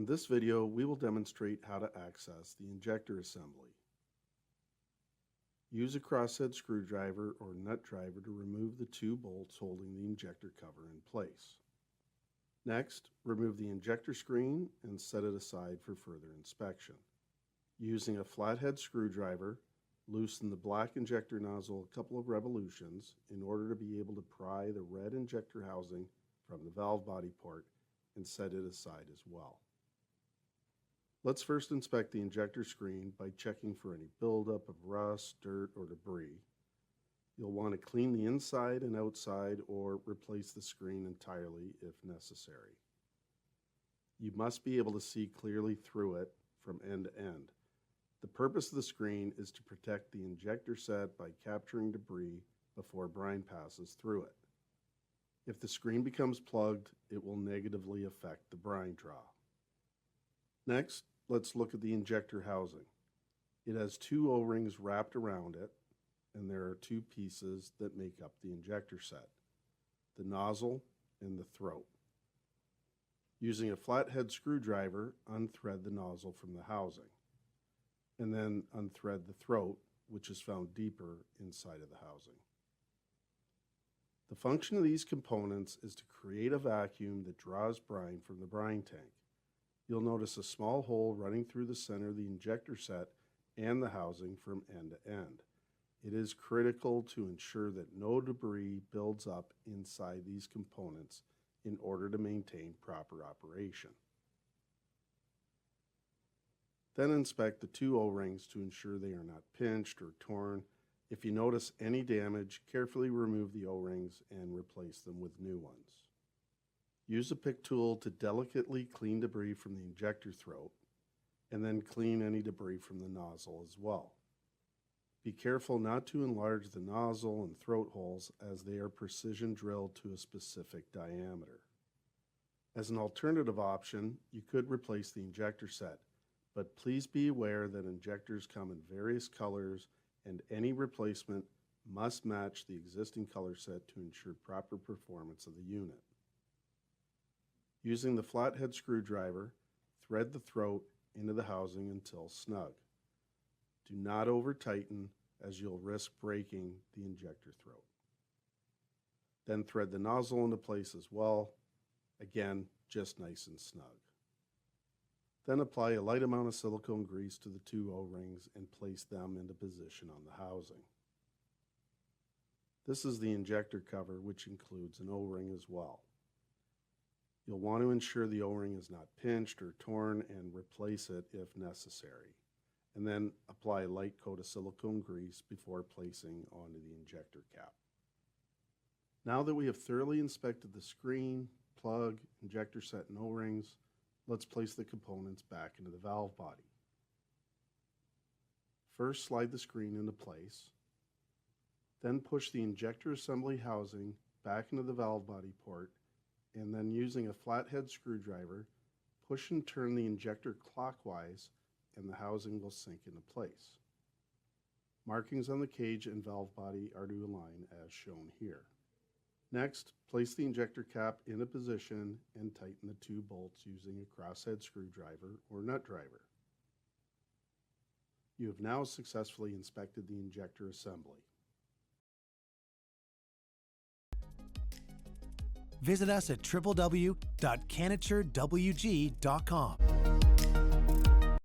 In this video, we will demonstrate how to access the injector assembly. Use a crosshead screwdriver or nut driver to remove the two bolts holding the injector cover in place. Next, remove the injector screen and set it aside for further inspection. Using a flathead screwdriver, loosen the black injector nozzle a couple of revolutions in order to be able to pry the red injector housing from the valve body port and set it aside as well. Let's first inspect the injector screen by checking for any buildup of rust, dirt, or debris. You'll want to clean the inside and outside or replace the screen entirely if necessary. You must be able to see clearly through it from end to end. The purpose of the screen is to protect the injector set by capturing debris before brine passes through it. If the screen becomes plugged, it will negatively affect the brine draw. Next, let's look at the injector housing. It has two O-rings wrapped around it, and there are two pieces that make up the injector set, the nozzle and the throat. Using a flathead screwdriver, unthread the nozzle from the housing, and then unthread the throat, which is found deeper inside of the housing. The function of these components is to create a vacuum that draws brine from the brine tank. You'll notice a small hole running through the center of the injector set and the housing from end to end. It is critical to ensure that no debris builds up inside these components in order to maintain proper operation. Then inspect the two O-rings to ensure they are not pinched or torn. If you notice any damage, carefully remove the O-rings and replace them with new ones. Use a pick tool to delicately clean debris from the injector throat, and then clean any debris from the nozzle as well. Be careful not to enlarge the nozzle and throat holes as they are precision drilled to a specific diameter. As an alternative option, you could replace the injector set, but please be aware that injectors come in various colors and any replacement must match the existing color set to ensure proper performance of the unit. Using the flathead screwdriver, thread the throat into the housing until snug. Do not over-tighten as you'll risk breaking the injector throat. Then thread the nozzle into place as well, again, just nice and snug. Then apply a light amount of silicone grease to the two O-rings and place them into position on the housing. This is the injector cover, which includes an O-ring as well. You'll want to ensure the O-ring is not pinched or torn and replace it if necessary. And then apply a light coat of silicone grease before placing onto the injector cap. Now that we have thoroughly inspected the screen, plug, injector set, and O-rings, let's place the components back into the valve body. First, slide the screen into place. Then push the injector assembly housing back into the valve body port, and then using a flathead screwdriver, push and turn the injector clockwise and the housing will sink into place. Markings on the cage and valve body are to align as shown here. Next, place the injector cap into position and tighten the two bolts using a crosshead screwdriver or nut driver. You have now successfully inspected the injector assembly. Visit us at www.canaturewg.com.